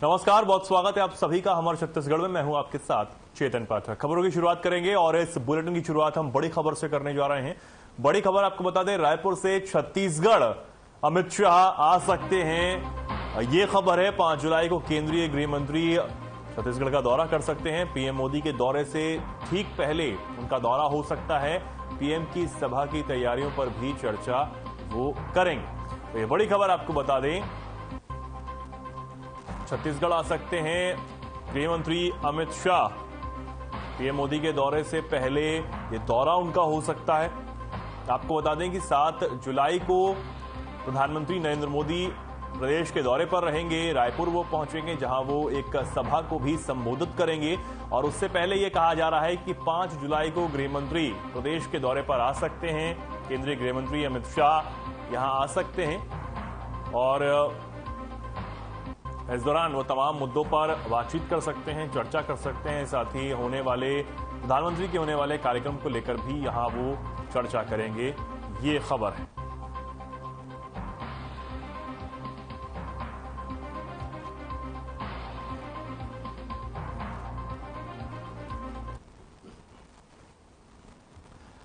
नमस्कार, बहुत स्वागत है आप सभी का हमारे छत्तीसगढ़ में। मैं हूं आपके साथ चेतन पाठक। खबरों की शुरुआत करेंगे और इस बुलेटिन की शुरुआत हम बड़ी खबर से करने जा रहे हैं। बड़ी खबर आपको बता दें, रायपुर से छत्तीसगढ़ अमित शाह आ सकते हैं। ये खबर है 5 जुलाई को केंद्रीय गृह मंत्री छत्तीसगढ़ का दौरा कर सकते हैं। पीएम मोदी के दौरे से ठीक पहले उनका दौरा हो सकता है। पीएम की सभा की तैयारियों पर भी चर्चा वो करेंगे। तो ये बड़ी खबर आपको बता दें, छत्तीसगढ़ आ सकते हैं गृह मंत्री अमित शाह। पीएम मोदी के दौरे से पहले ये दौरा उनका हो सकता है। आपको बता दें कि 7 जुलाई को प्रधानमंत्री नरेंद्र मोदी प्रदेश के दौरे पर रहेंगे। रायपुर वो पहुंचेंगे, जहां वो एक सभा को भी संबोधित करेंगे। और उससे पहले ये कहा जा रहा है कि 5 जुलाई को गृह मंत्री प्रदेश के दौरे पर आ सकते हैं। केंद्रीय गृह मंत्री अमित शाह यहां आ सकते हैं और इस दौरान वो तमाम मुद्दों पर बातचीत कर सकते हैं, चर्चा कर सकते हैं। साथ ही होने वाले प्रधानमंत्री के होने वाले कार्यक्रम को लेकर भी यहां वो चर्चा करेंगे, ये खबर है।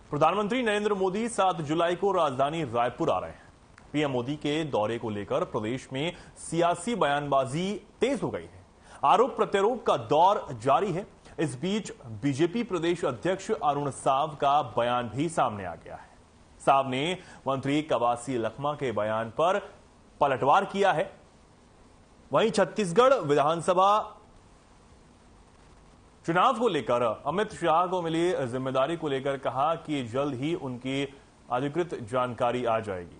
प्रधानमंत्री नरेंद्र मोदी 7 जुलाई को राजधानी रायपुर आ रहे हैं। पीएम मोदी के दौरे को लेकर प्रदेश में सियासी बयानबाजी तेज हो गई है। आरोप प्रत्यारोप का दौर जारी है। इस बीच बीजेपी प्रदेश अध्यक्ष अरुण साव का बयान भी सामने आ गया है। साव ने मंत्री कवासी लखमा के बयान पर पलटवार किया है। वहीं छत्तीसगढ़ विधानसभा चुनाव को लेकर अमित शाह को मिली जिम्मेदारी को लेकर कहा कि जल्द ही उनकी अधिकृत जानकारी आ जाएगी।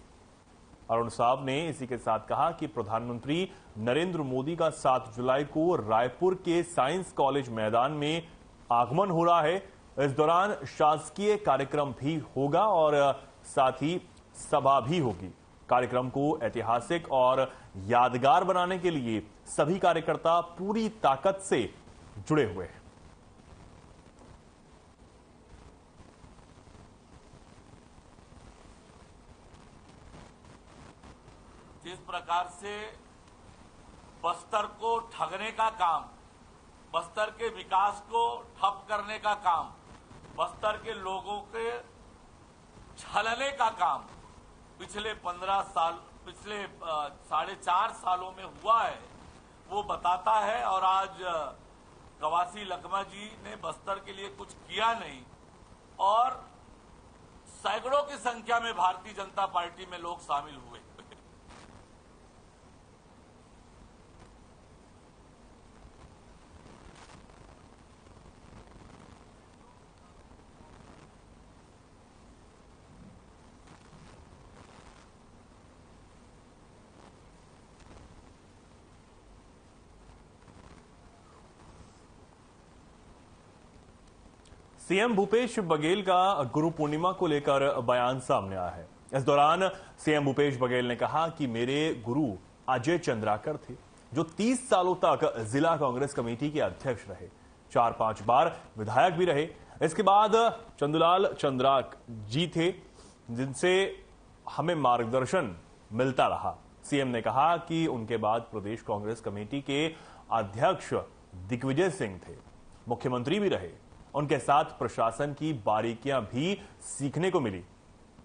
अरुण साव ने इसी के साथ कहा कि प्रधानमंत्री नरेंद्र मोदी का 7 जुलाई को रायपुर के साइंस कॉलेज मैदान में आगमन हो रहा है। इस दौरान शासकीय कार्यक्रम भी होगा और साथ ही सभा भी होगी। कार्यक्रम को ऐतिहासिक और यादगार बनाने के लिए सभी कार्यकर्ता पूरी ताकत से जुड़े हुए हैं। जिस प्रकार से बस्तर को ठगने का काम, बस्तर के विकास को ठप करने का काम, बस्तर के लोगों के छलने का काम पिछले 4.5 सालों में हुआ है, वो बताता है। और आज कवासी लखमा जी ने बस्तर के लिए कुछ किया नहीं और सैकड़ों की संख्या में भारतीय जनता पार्टी में लोग शामिल हुए। सीएम भूपेश बघेल का गुरु पूर्णिमा को लेकर बयान सामने आया है। इस दौरान सीएम भूपेश बघेल ने कहा कि मेरे गुरु अजय चंद्राकर थे, जो 30 सालों तक जिला कांग्रेस कमेटी के अध्यक्ष रहे, 4-5 बार विधायक भी रहे। इसके बाद चंदुलाल चंद्राक जी थे, जिनसे हमें मार्गदर्शन मिलता रहा। सीएम ने कहा कि उनके बाद प्रदेश कांग्रेस कमेटी के अध्यक्ष दिग्विजय सिंह थे, मुख्यमंत्री भी रहे। उनके साथ प्रशासन की बारीकियां भी सीखने को मिली।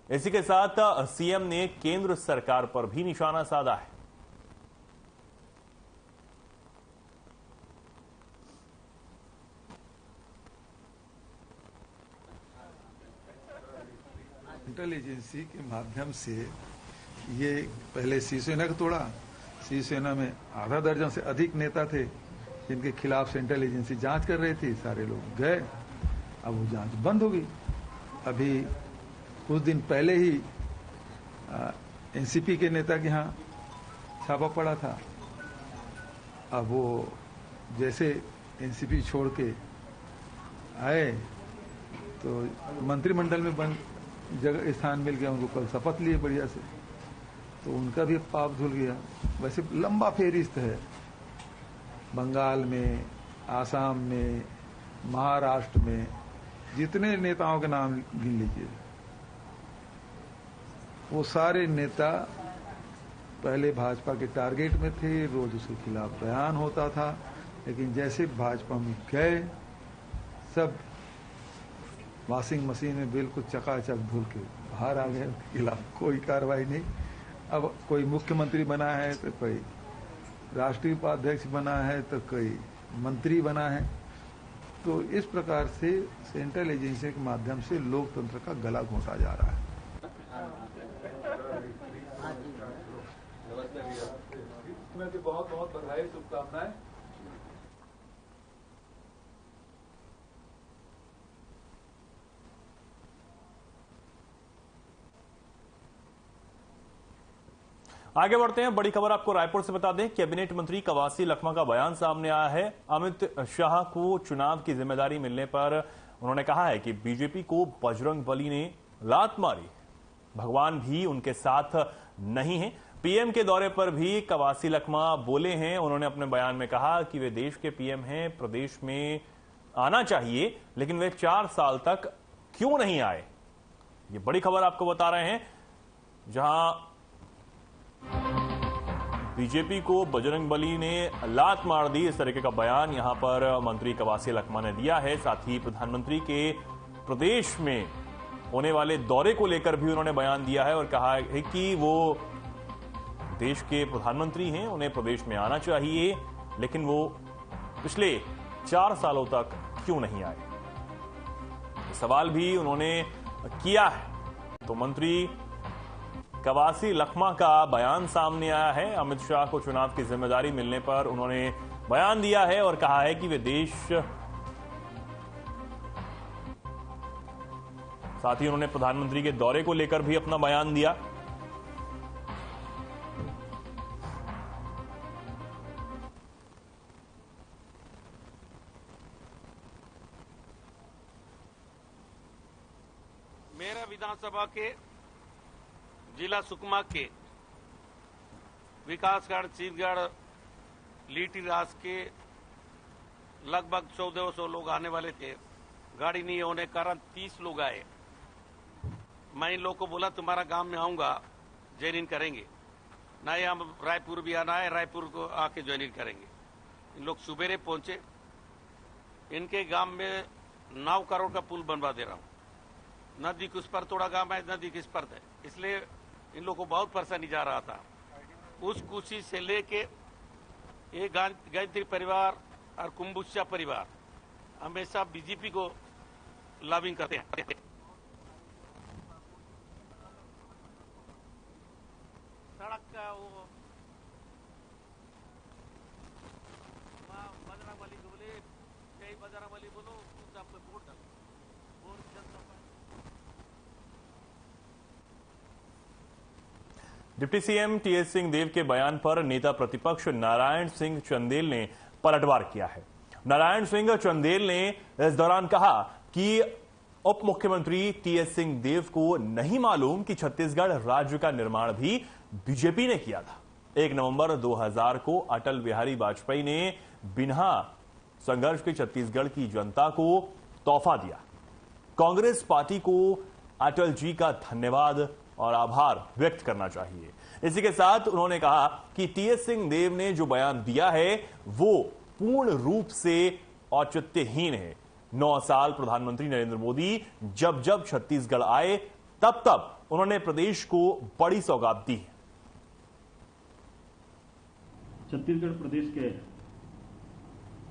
इसी के साथ सीएम ने केंद्र सरकार पर भी निशाना साधा है। इंटेलिजेंसी के माध्यम से ये पहले शिवसेना को तोड़ा। शिवसेना में आधा दर्जन से अधिक नेता थे जिनके खिलाफ से इंटेलिजेंसी जांच कर रही थी। सारे लोग गए, अब वो जांच बंद हो गई। अभी कुछ दिन पहले ही एनसीपी के नेता के यहाँ छापा पड़ा था। अब वो जैसे एनसीपी छोड़ के आए तो मंत्रिमंडल में बंद जगह स्थान मिल गया उनको। कल शपथ लिए बढ़िया से, तो उनका भी पाप धुल गया। वैसे लंबा फेरिस्त है, बंगाल में, आसाम में, महाराष्ट्र में जितने नेताओं के नाम गिन लीजिए, वो सारे नेता पहले भाजपा के टारगेट में थे, रोज उसके खिलाफ बयान होता था, लेकिन जैसे भाजपा में गए सब वॉशिंग मशीन में बिल्कुल चकाचक धुल के बाहर आ गए। उसके खिलाफ कोई कार्रवाई नहीं। अब कोई मुख्यमंत्री बना है तो कोई राष्ट्रीय उपाध्यक्ष बना है तो कोई मंत्री बना है। तो इस प्रकार से सेंट्रल एजेंसी के माध्यम से लोकतंत्र का गला घोंटा जा रहा है। बहुत बहुत बधाई, शुभकामनाएं। आगे बढ़ते हैं। बड़ी खबर आपको रायपुर से बता दें। कैबिनेट मंत्री कवासी लखमा का बयान सामने आया है। अमित शाह को चुनाव की जिम्मेदारी मिलने पर उन्होंने कहा है कि बीजेपी को बजरंग बली ने लात मारी, भगवान भी उनके साथ नहीं है। पीएम के दौरे पर भी कवासी लखमा बोले हैं। उन्होंने अपने बयान में कहा कि वे देश के पीएम हैं, प्रदेश में आना चाहिए, लेकिन वे 4 साल तक क्यों नहीं आए। ये बड़ी खबर आपको बता रहे हैं, जहां बीजेपी को बजरंग बली ने लात मार दी, इस तरीके का बयान यहां पर मंत्री कवासी लखमा ने दिया है। साथ ही प्रधानमंत्री के प्रदेश में होने वाले दौरे को लेकर भी उन्होंने बयान दिया है और कहा है कि वो देश के प्रधानमंत्री हैं, उन्हें प्रदेश में आना चाहिए, लेकिन वो पिछले 4 सालों तक क्यों नहीं आए, सवाल भी उन्होंने किया है। तो मंत्री कवासी लखमा का बयान सामने आया है। अमित शाह को चुनाव की जिम्मेदारी मिलने पर उन्होंने बयान दिया है और कहा है कि वे देश, साथ ही उन्होंने प्रधानमंत्री के दौरे को लेकर भी अपना बयान दिया। मेरा विधानसभा के जिला सुकमा के विकासखंड सीतगढ़ लीटी रास के लगभग 1400 लोग आने वाले थे। गाड़ी नहीं होने के कारण 30 लोग आए। मैं इन लोगों को बोला तुम्हारा गांव में आऊंगा, ज्वाइन इन करेंगे, नहीं हम रायपुर भी आना है, रायपुर को आके ज्वाइन इन करेंगे। इन लोग सुबेरे पहुंचे। इनके गांव में 9 करोड़ का पुल बनवा दे रहा हूं। नदी किस पर थोड़ा गांव है, नदी किस पर है, इसलिए इन लोगों को बहुत परेशानी जा रहा था। उस खुशी से लेके ये गायत्री परिवार और कुंभुष्या परिवार हमेशा बीजेपी को लॉबिंग करते हैं। सड़क का वो बजरंगबली को बोले, जय बजरंगबली बोलो, आप वोट डालो। डिप्टी सीएम टीएस सिंहदेव के बयान पर नेता प्रतिपक्ष नारायण सिंह चंदेल ने पलटवार किया है। नारायण सिंह चंदेल ने इस दौरान कहा कि उप मुख्यमंत्री टीएस सिंहदेव को नहीं मालूम कि छत्तीसगढ़ राज्य का निर्माण भी बीजेपी ने किया था। 1 नवंबर 2000 को अटल बिहारी वाजपेयी ने बिना संघर्ष के छत्तीसगढ़ की जनता को तोहफा दिया। कांग्रेस पार्टी को अटल जी का धन्यवाद और आभार व्यक्त करना चाहिए। इसी के साथ उन्होंने कहा कि टीएस सिंहदेव ने जो बयान दिया है वो पूर्ण रूप से औचित्यहीन है। 9 साल प्रधानमंत्री नरेंद्र मोदी जब जब छत्तीसगढ़ आए तब तब उन्होंने प्रदेश को बड़ी सौगात दी है। छत्तीसगढ़ प्रदेश के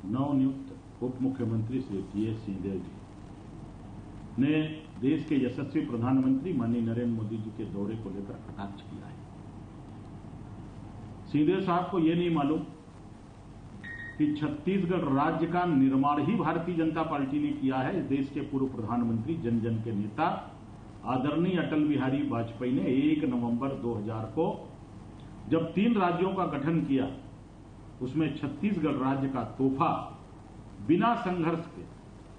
नवनियुक्त उप मुख्यमंत्री श्री टीएस सिंहदेव जी ने देश के यशस्वी प्रधानमंत्री माननीय नरेंद्र मोदी जी के दौरे को लेकर कटाक्ष किया है। सिंहदेव साहब को यह नहीं मालूम कि छत्तीसगढ़ राज्य का निर्माण ही भारतीय जनता पार्टी ने किया है। इस देश के पूर्व प्रधानमंत्री, जन जन के नेता आदरणीय अटल बिहारी वाजपेयी ने 1 नवंबर 2000 को जब 3 राज्यों का गठन किया, उसमें छत्तीसगढ़ राज्य का तोहफा बिना संघर्ष के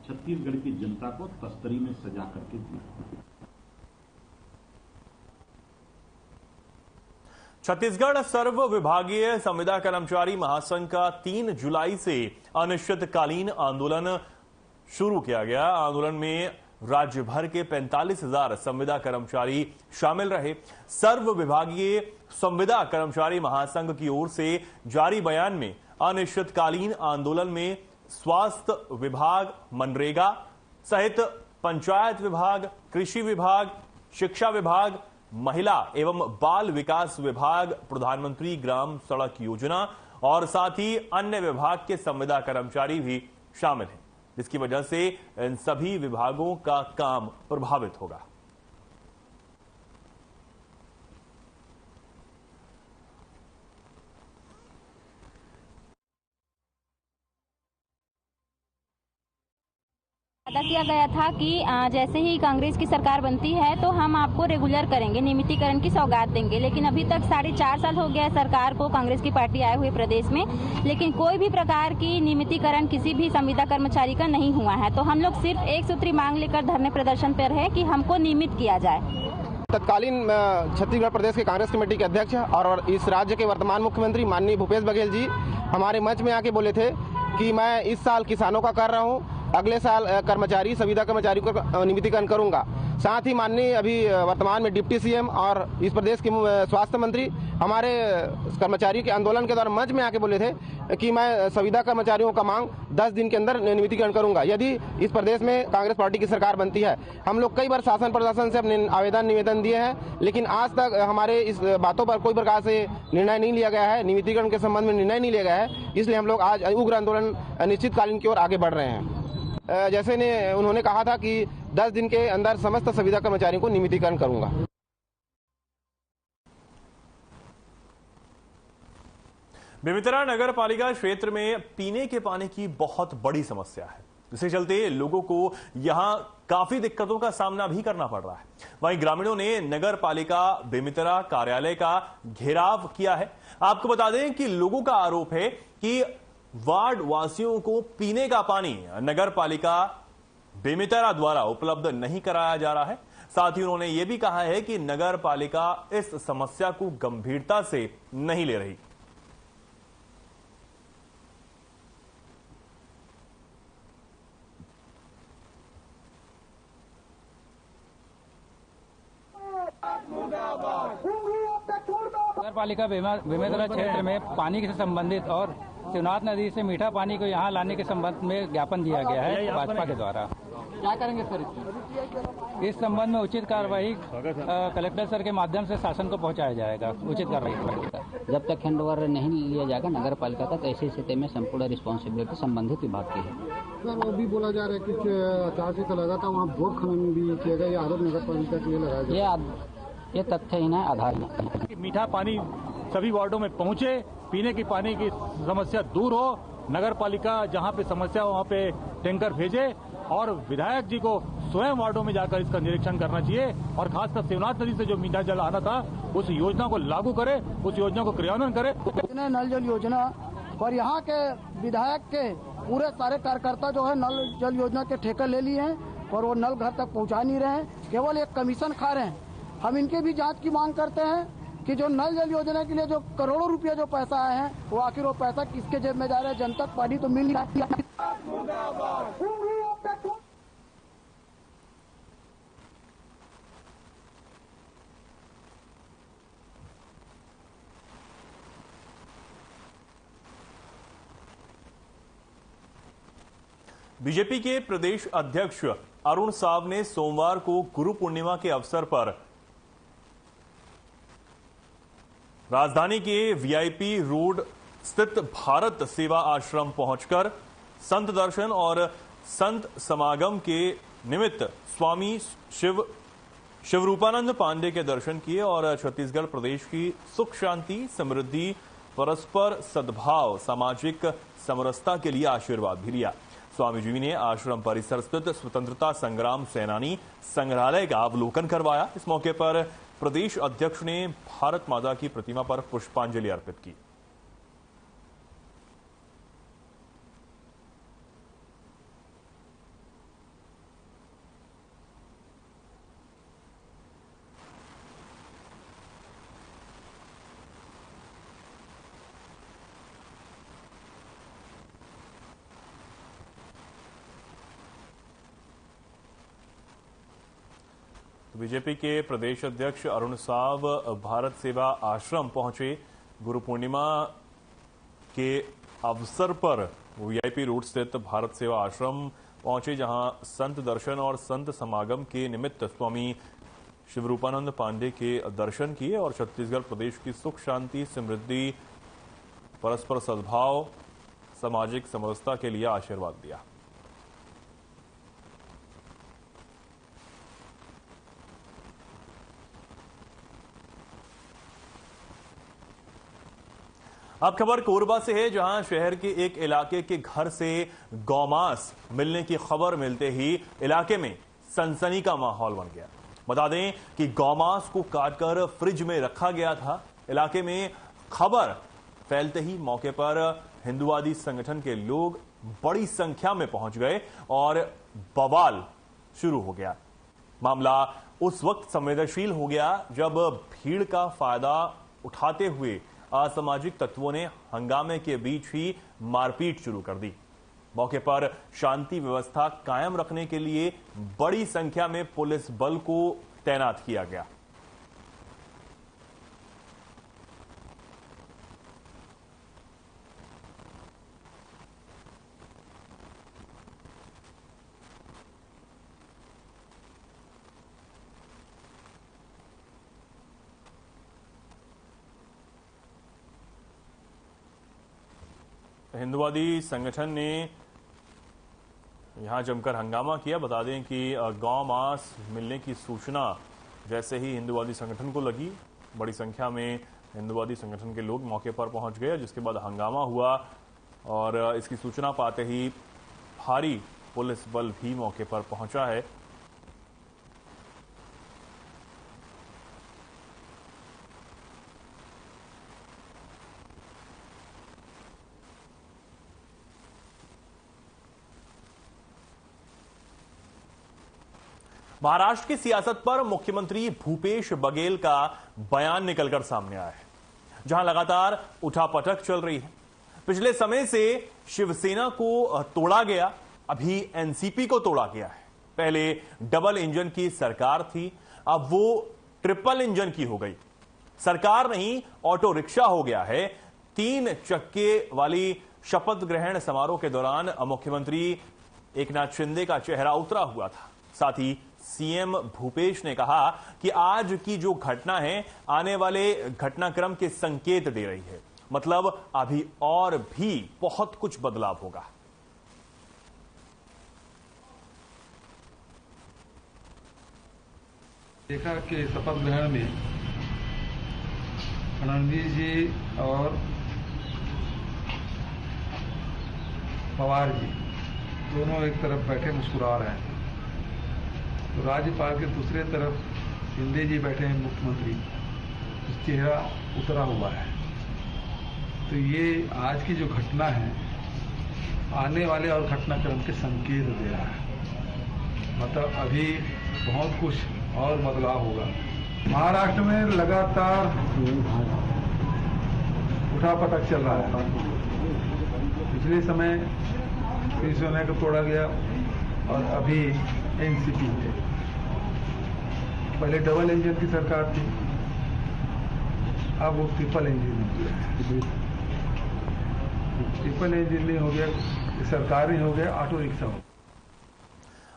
छत्तीसगढ़ की जनता को तस्तरी में सजा करके दिया। छत्तीसगढ़ सर्व विभागीय संविदा कर्मचारी महासंघ का 3 जुलाई से अनिश्चितकालीन आंदोलन शुरू किया गया। आंदोलन में राज्य भर के 45,000 संविदा कर्मचारी शामिल रहे। सर्व विभागीय संविदा कर्मचारी महासंघ की ओर से जारी बयान में अनिश्चितकालीन आंदोलन में स्वास्थ्य विभाग, मनरेगा सहित पंचायत विभाग, कृषि विभाग, शिक्षा विभाग, महिला एवं बाल विकास विभाग, प्रधानमंत्री ग्राम सड़क योजना और साथ ही अन्य विभाग के संविदा कर्मचारी भी शामिल हैं, जिसकी वजह से इन सभी विभागों का काम प्रभावित होगा। वादा किया गया था कि जैसे ही कांग्रेस की सरकार बनती है तो हम आपको रेगुलर करेंगे, नियमितीकरण की सौगात देंगे। लेकिन अभी तक 4.5 साल हो गया है सरकार को, कांग्रेस की पार्टी आए हुए प्रदेश में, लेकिन कोई भी प्रकार की नियमितीकरण किसी भी संविदा कर्मचारी का नहीं हुआ है। तो हम लोग सिर्फ एक सूत्री मांग लेकर धरने प्रदर्शन पर है कि हमको नियमित किया जाए। तत्कालीन छत्तीसगढ़ प्रदेश के कांग्रेस कमेटी के अध्यक्ष और इस राज्य के वर्तमान मुख्यमंत्री माननीय भूपेश बघेल जी हमारे मंच में आके बोले थे कि मैं इस साल किसानों का कर रहा हूं, अगले साल कर्मचारी संविदा कर्मचारी का नियमितीकरण करूंगा। साथ ही माननीय अभी वर्तमान में डिप्टी सीएम और इस प्रदेश के स्वास्थ्य मंत्री हमारे कर्मचारियों के आंदोलन के दौरान मंच में आके बोले थे कि मैं संविदा कर्मचारियों का मांग 10 दिन के अंदर नियमितीकरण करूंगा यदि इस प्रदेश में कांग्रेस पार्टी की सरकार बनती है। हम लोग कई बार शासन प्रशासन से अपने आवेदन निवेदन दिए हैं, लेकिन आज तक हमारे इस बातों पर कोई प्रकार से निर्णय नहीं लिया गया है, नियमितीकरण के संबंध में निर्णय नहीं लिया गया है। इसलिए हम लोग आज उग्र आंदोलन अनिश्चितकालीन की ओर आगे बढ़ रहे हैं। जैसे उन्होंने कहा था कि 10 दिन के अंदर समस्त संविदा कर्मचारियों को नियमितीकरण करूंगा। बेमेतरा नगर पालिका क्षेत्र में पीने के पानी की बहुत बड़ी समस्या है, जिसके चलते लोगों को यहां काफी दिक्कतों का सामना भी करना पड़ रहा है। वहीं ग्रामीणों ने नगर पालिका बेमेतरा कार्यालय का घेराव किया है। आपको बता दें कि लोगों का आरोप है कि वार्ड वासियों को पीने का पानी नगर पालिका बेमेतरा द्वारा उपलब्ध नहीं कराया जा रहा है। साथ ही उन्होंने यह भी कहा है कि नगर पालिका इस समस्या को गंभीरता से नहीं ले रही। नगर पालिका बेमेतरा क्षेत्र में पानी से संबंधित और शिवनाथ नदी से मीठा पानी को यहाँ लाने के संबंध में ज्ञापन दिया गया है भाजपा के द्वारा। क्या करेंगे सर इस संबंध में? उचित कार्रवाई कलेक्टर सर के माध्यम से शासन को पहुंचाया जाएगा। उचित कार्रवाई जब तक हैंडओवर नहीं लिया जाएगा नगर पालिका का, तो ऐसी स्थिति में संपूर्ण रिस्पॉन्सिबिलिटी संबंधित विभाग की है। सर वो भी बोला जा रहा है कि 4 से लगा था वहाँ बोर्ड खनन भी किया गया, ये आरोप नगर पालिका के लिए लगाया गया। ये तथ्यहीन है, आधारहीन। मीठा पानी सभी वार्डों में पहुंचे, पीने की पानी की समस्या दूर हो, नगर पालिका जहां पे समस्या वहां पे टैंकर भेजे और विधायक जी को स्वयं वार्डों में जाकर इसका निरीक्षण करना चाहिए और खासकर शिवनाथ नदी से जो मीठा जल आना था उस योजना को लागू करे, उस योजना को क्रियान्वयन करे। नल जल योजना और यहाँ के विधायक के पूरे सारे कार्यकर्ता जो है नल जल योजना के ठेके ले लिए हैं और वो नल घर तक पहुँचा नहीं रहे हैं, केवल एक कमीशन खा रहे हैं। हम इनके भी जांच की मांग करते हैं कि जो नल जल योजना के लिए जो करोड़ों रुपया जो पैसा आए हैं वो आखिर वो पैसा किसके जेब में जा रहा है? जनता को पानी तो मिल नहीं रहा है। बीजेपी के प्रदेश अध्यक्ष अरुण साव ने सोमवार को गुरु पूर्णिमा के अवसर पर राजधानी के वीआईपी रोड स्थित भारत सेवा आश्रम पहुंचकर संत दर्शन और संत समागम के निमित्त स्वामी शिवरूपानंद पांडे के दर्शन किए और छत्तीसगढ़ प्रदेश की सुख शांति, समृद्धि, परस्पर सद्भाव, सामाजिक समरसता के लिए आशीर्वाद भी लिया। स्वामी जी ने आश्रम परिसर स्थित स्वतंत्रता संग्राम सेनानी संग्रहालय का अवलोकन करवाया। इस मौके पर प्रदेश अध्यक्ष ने भारत माता की प्रतिमा पर पुष्पांजलि अर्पित की। बीजेपी के प्रदेश अध्यक्ष अरुण साव भारत सेवा आश्रम पहुंचे। गुरु पूर्णिमा के अवसर पर वीआईपी रोड स्थित भारत सेवा आश्रम पहुंचे, जहां संत दर्शन और संत समागम के निमित्त स्वामी शिवरूपानंद पांडे के दर्शन किए और छत्तीसगढ़ प्रदेश की सुख शांति, समृद्धि, परस्पर सद्भाव, सामाजिक समरसता के लिए आशीर्वाद दिया। अब खबर कोरबा से है, जहां शहर के एक इलाके के घर से गौमांस मिलने की खबर मिलते ही इलाके में सनसनी का माहौल बन गया। बता दें कि गौमांस को काटकर फ्रिज में रखा गया था। इलाके में खबर फैलते ही मौके पर हिंदुवादी संगठन के लोग बड़ी संख्या में पहुंच गए और बवाल शुरू हो गया। मामला उस वक्त संवेदनशील हो गया जब भीड़ का फायदा उठाते हुए असामाजिक तत्वों ने हंगामे के बीच ही मारपीट शुरू कर दी। मौके पर शांति व्यवस्था कायम रखने के लिए बड़ी संख्या में पुलिस बल को तैनात किया गया। हिंदुवादी संगठन ने यहां जमकर हंगामा किया। बता दें कि गौमांस मिलने की सूचना जैसे ही हिंदुवादी संगठन को लगी, बड़ी संख्या में हिंदुवादी संगठन के लोग मौके पर पहुंच गए, जिसके बाद हंगामा हुआ और इसकी सूचना पाते ही भारी पुलिस बल भी मौके पर पहुंचा है। महाराष्ट्र की सियासत पर मुख्यमंत्री भूपेश बघेल का बयान निकलकर सामने आया है, जहां लगातार उठापटक चल रही है। पिछले समय से शिवसेना को तोड़ा गया, अभी एनसीपी को तोड़ा गया है। पहले डबल इंजन की सरकार थी, अब वो ट्रिपल इंजन की हो गई। सरकार नहीं, ऑटो रिक्शा हो गया है। 3 चक्के वाली शपथ ग्रहण समारोह के दौरान मुख्यमंत्री एकनाथ शिंदे का चेहरा उतरा हुआ था। साथ ही सीएम भूपेश ने कहा कि आज की जो घटना है आने वाले घटनाक्रम के संकेत दे रही है, मतलब अभी और भी बहुत कुछ बदलाव होगा। देखा कि शपथ ग्रहण में फडणवीस जी और पवार जी दोनों एक तरफ बैठे मुस्कुरा रहे हैं, तो राज्यपाल के दूसरे तरफ शिंदे जी बैठे हैं मुख्यमंत्री, चेहरा उतरा हुआ है। तो ये आज की जो घटना है आने वाले और घटनाक्रम के संकेत दे रहा है, मतलब अभी बहुत कुछ और बदलाव होगा। महाराष्ट्र में लगातार उठापटक चल रहा है। पिछले समय शिवसेना को तोड़ा गया और अभी एनसीपी है। पहले डबल इंजन की सरकार थी, अब वो ट्रिपल इंजन हो गया। ट्रिपल इंजन नहीं हो गया, सरकार नहीं हो गया, ऑटो रिक्शा हो।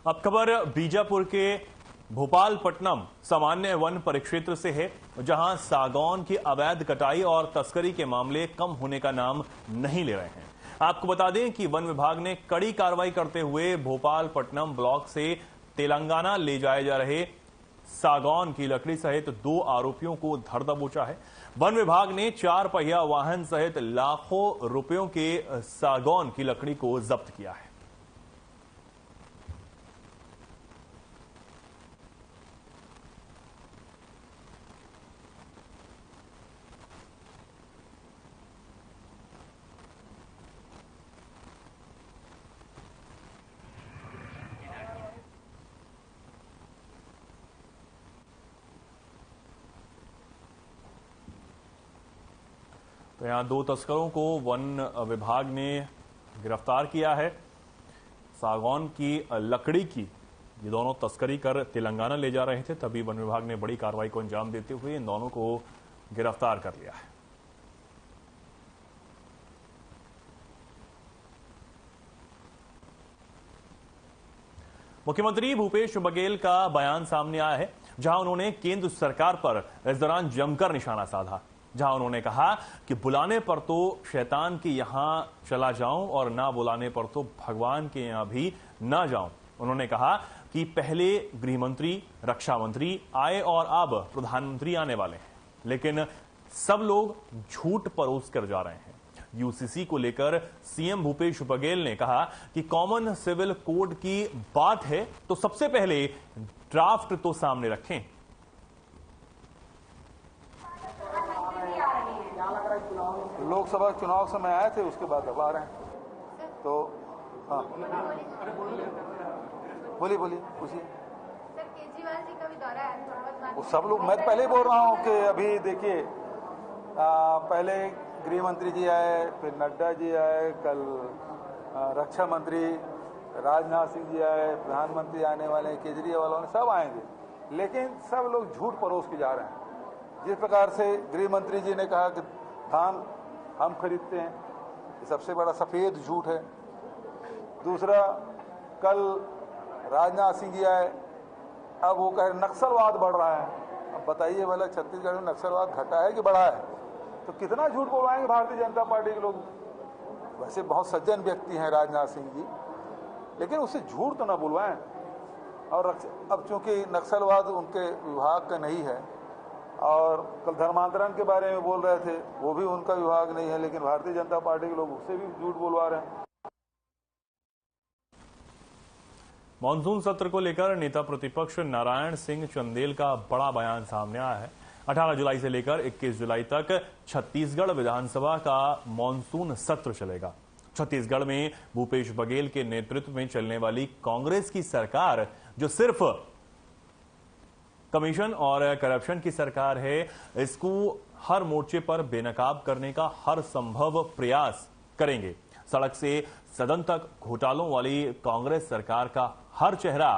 अब खबर बीजापुर के भोपालपट्टनम सामान्य वन परिक्षेत्र से है, जहां सागौन की अवैध कटाई और तस्करी के मामले कम होने का नाम नहीं ले रहे हैं। आपको बता दें कि वन विभाग ने कड़ी कार्रवाई करते हुए भोपालपट्टनम ब्लॉक से तेलंगाना ले जाए जा रहे सागौन की लकड़ी सहित 2 आरोपियों को धर दबोचा है। वन विभाग ने 4 पहिया वाहन सहित लाखों रुपयों के सागौन की लकड़ी को जब्त किया है। तो यहां 2 तस्करों को वन विभाग ने गिरफ्तार किया है। सागौन की लकड़ी की ये दोनों तस्करी कर तेलंगाना ले जा रहे थे, तभी वन विभाग ने बड़ी कार्रवाई को अंजाम देते हुए इन दोनों को गिरफ्तार कर लिया है। मुख्यमंत्री भूपेश बघेल का बयान सामने आया है, जहां उन्होंने केंद्र सरकार पर इस दौरान जमकर निशाना साधा। जहां उन्होंने कहा कि बुलाने पर तो शैतान के यहां चला जाऊं और ना बुलाने पर तो भगवान के यहां भी ना जाऊं। उन्होंने कहा कि पहले गृह मंत्री, रक्षा मंत्री आए और अब प्रधानमंत्री आने वाले हैं, लेकिन सब लोग झूठ परोस कर जा रहे हैं। यूसीसी को लेकर सीएम भूपेश बघेल ने कहा कि कॉमन सिविल कोड की बात है तो सबसे पहले ड्राफ्ट तो सामने रखें। लोकसभा चुनाव समय आए थे, उसके बाद अब आ रहे हैं। तो हाँ, बोलिए पूछिए। सर, केजरीवाल जी का भी दौरा है, वो सब लोग, मैं तो पहले ही बोल रहा हूँ कि अभी देखिए, पहले गृह मंत्री जी आए, फिर नड्डा जी आए, कल रक्षा मंत्री राजनाथ सिंह जी आए, प्रधानमंत्री आने वाले हैं, केजरीवाल वाले सब आएंगे, लेकिन सब लोग झूठ परोस के जा रहे हैं। जिस प्रकार से गृह मंत्री जी ने कहा कि धान हम खरीदते हैं, ये सबसे बड़ा सफेद झूठ है। दूसरा, कल राजनाथ सिंह जी आए, अब वो कह रहे नक्सलवाद बढ़ रहा है। अब बताइए भला, छत्तीसगढ़ में नक्सलवाद घटा है कि बढ़ा है? तो कितना झूठ बोलवाएंगे भारतीय जनता पार्टी के लोग। वैसे बहुत सज्जन व्यक्ति हैं राजनाथ सिंह जी, लेकिन उससे झूठ तो ना बुलवाएं। और अब चूंकि नक्सलवाद उनके विभाग का नहीं है, और कल धर्मांतरण के बारे में बोल रहे थे, वो भी उनका विभाग नहीं है, लेकिन भारतीय जनता पार्टी के लोग उससे भी झूठ बोलवा रहे हैं। मॉनसून सत्र को लेकर नेता प्रतिपक्ष नारायण सिंह चंदेल का बड़ा बयान सामने आया है। 18 जुलाई से लेकर 21 जुलाई तक छत्तीसगढ़ विधानसभा का मॉनसून सत्र चलेगा। छत्तीसगढ़ में भूपेश बघेल के नेतृत्व में चलने वाली कांग्रेस की सरकार, जो सिर्फ कमीशन और करप्शन की सरकार है, इसको हर मोर्चे पर बेनकाब करने का हर संभव प्रयास करेंगे। सड़क से सदन तक घोटालों वाली कांग्रेस सरकार का हर चेहरा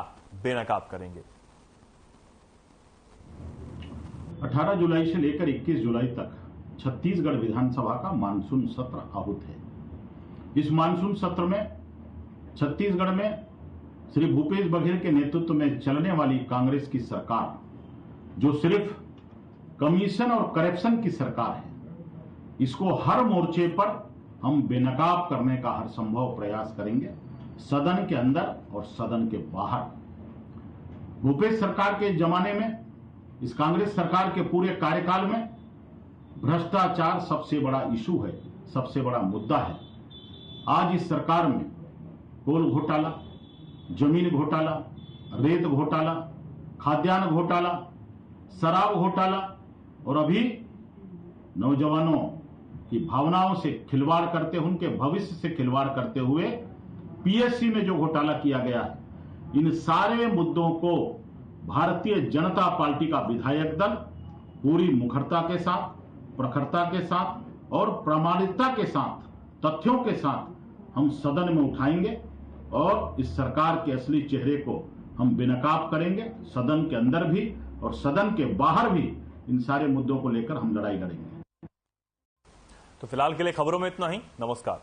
बेनकाब करेंगे। 18 जुलाई से लेकर 21 जुलाई तक छत्तीसगढ़ विधानसभा का मानसून सत्र आहूत है। इस मानसून सत्र में छत्तीसगढ़ में श्री भूपेश बघेल के नेतृत्व में चलने वाली कांग्रेस की सरकार, जो सिर्फ कमीशन और करप्शन की सरकार है, इसको हर मोर्चे पर हम बेनकाब करने का हर संभव प्रयास करेंगे, सदन के अंदर और सदन के बाहर। भूपेश सरकार के जमाने में, इस कांग्रेस सरकार के पूरे कार्यकाल में भ्रष्टाचार सबसे बड़ा इशू है, सबसे बड़ा मुद्दा है। आज इस सरकार में कोल घोटाला, जमीन घोटाला, रेत घोटाला, खाद्यान्न घोटाला, शराब घोटाला और अभी नौजवानों की भावनाओं से खिलवाड़ करते, उनके भविष्य से खिलवाड़ करते हुए पीएससी में जो घोटाला किया गया है, इन सारे मुद्दों को भारतीय जनता पार्टी का विधायक दल पूरी मुखरता के साथ, प्रखरता के साथ और प्रामाणिकता के साथ, तथ्यों के साथ हम सदन में उठाएंगे और इस सरकार के असली चेहरे को हम बेनकाब करेंगे। सदन के अंदर भी और सदन के बाहर भी इन सारे मुद्दों को लेकर हम लड़ाई लड़ेंगे। तो फिलहाल के लिए खबरों में इतना ही। नमस्कार।